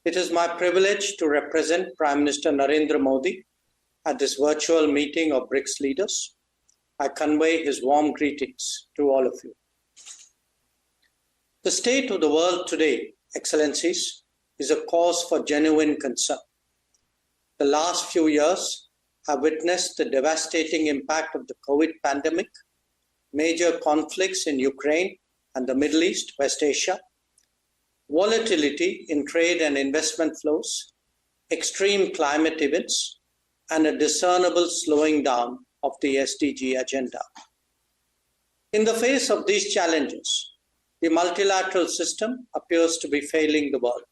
It is my privilege to represent Prime Minister Narendra Modi at this virtual meeting of BRICS leaders. I convey his warm greetings to all of you. The state of the world today, Excellencies, is a cause for genuine concern. The last few years have witnessed the devastating impact of the COVID pandemic, major conflicts in Ukraine and the Middle East, West Asia, volatility in trade and investment flows, extreme climate events, and a discernible slowing down of the SDG agenda. In the face of these challenges, the multilateral system appears to be failing the world.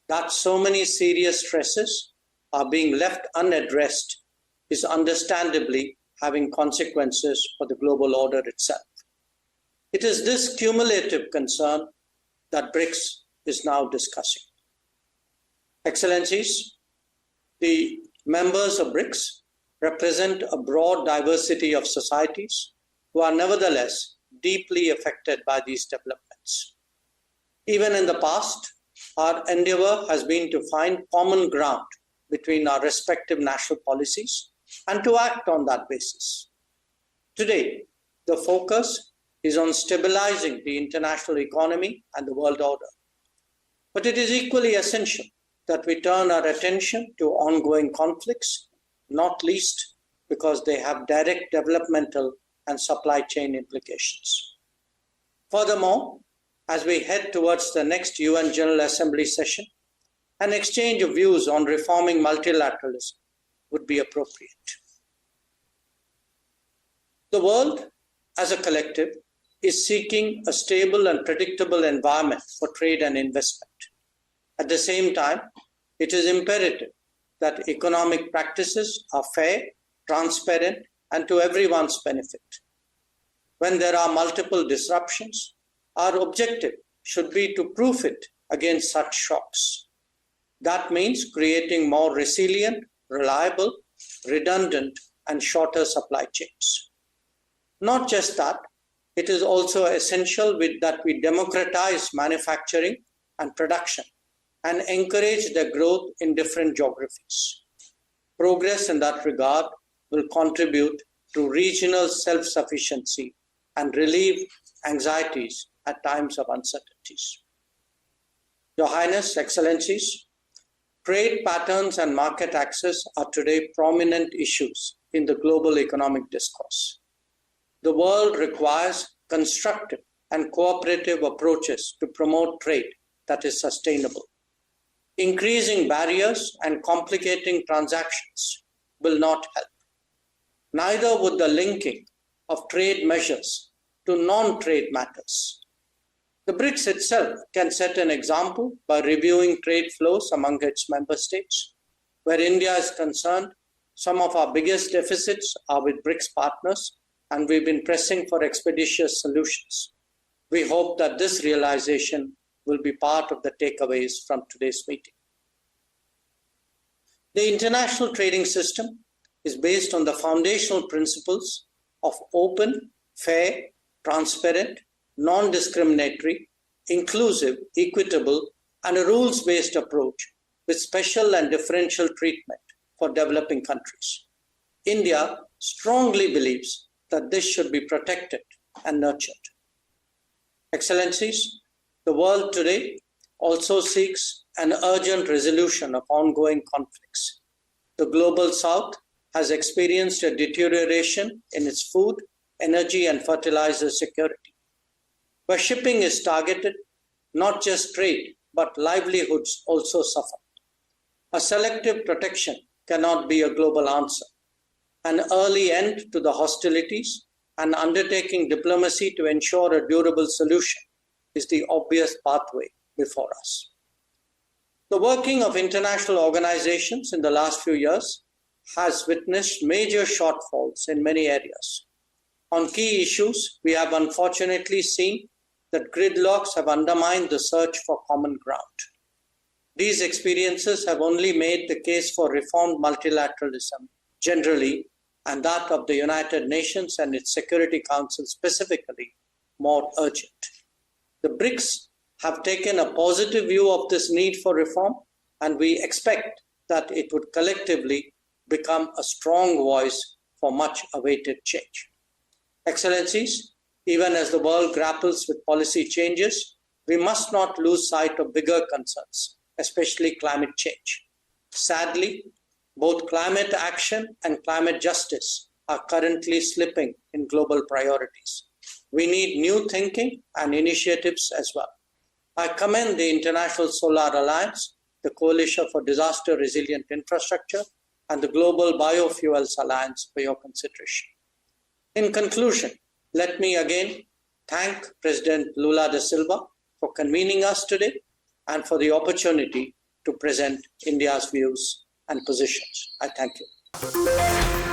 That so many serious stresses are being left unaddressed is understandably having consequences for the global order itself. It is this cumulative concern that BRICS is now discussing. Excellencies, the members of BRICS represent a broad diversity of societies who are nevertheless deeply affected by these developments. Even in the past, our endeavor has been to find common ground between our respective national policies and to act on that basis. Today, the focus is on stabilizing the international economy and the world order. But it is equally essential that we turn our attention to ongoing conflicts, not least because they have direct developmental and supply chain implications. Furthermore, as we head towards the next UN General Assembly session, an exchange of views on reforming multilateralism would be appropriate. The world, as a collective, is seeking a stable and predictable environment for trade and investment. At the same time, it is imperative that economic practices are fair, transparent, and to everyone's benefit. When there are multiple disruptions, our objective should be to proof it against such shocks. That means creating more resilient, reliable, redundant, and shorter supply chains. Not just that, it is also essential that we democratize manufacturing and production and encourage their growth in different geographies. Progress in that regard will contribute to regional self-sufficiency and relieve anxieties at times of uncertainties. Your Highness, Excellencies, trade patterns and market access are today prominent issues in the global economic discourse. The world requires constructive and cooperative approaches to promote trade that is sustainable. Increasing barriers and complicating transactions will not help. Neither would the linking of trade measures to non-trade matters. The BRICS itself can set an example by reviewing trade flows among its member states. Where India is concerned, some of our biggest deficits are with BRICS partners, and we've been pressing for expeditious solutions. We hope that this realization will be part of the takeaways from today's meeting. The international trading system is based on the foundational principles of open, fair, transparent, non-discriminatory, inclusive, equitable, and a rules-based approach with special and differential treatment for developing countries. India strongly believes that this should be protected and nurtured. Excellencies, the world today also seeks an urgent resolution of ongoing conflicts. The global south has experienced a deterioration in its food, energy, and fertilizer security. Where shipping is targeted, not just trade, but livelihoods also suffer. A selective protection cannot be a global answer. An early end to the hostilities and undertaking diplomacy to ensure a durable solution is the obvious pathway before us. The working of international organizations in the last few years has witnessed major shortfalls in many areas. On key issues, we have unfortunately seen that gridlocks have undermined the search for common ground. These experiences have only made the case for reformed multilateralism generally, and that of the United Nations and its Security Council specifically, more urgent. The BRICS have taken a positive view of this need for reform, and we expect that it would collectively become a strong voice for much awaited change. Excellencies, even as the world grapples with policy changes, we must not lose sight of bigger concerns, especially climate change. Sadly, both climate action and climate justice are currently slipping in global priorities. We need new thinking and initiatives as well. I commend the International Solar Alliance, the Coalition for Disaster Resilient Infrastructure, and the Global Biofuels Alliance for your consideration. In conclusion, let me again thank President Lula da Silva for convening us today and for the opportunity to present India's views and positions. I thank you.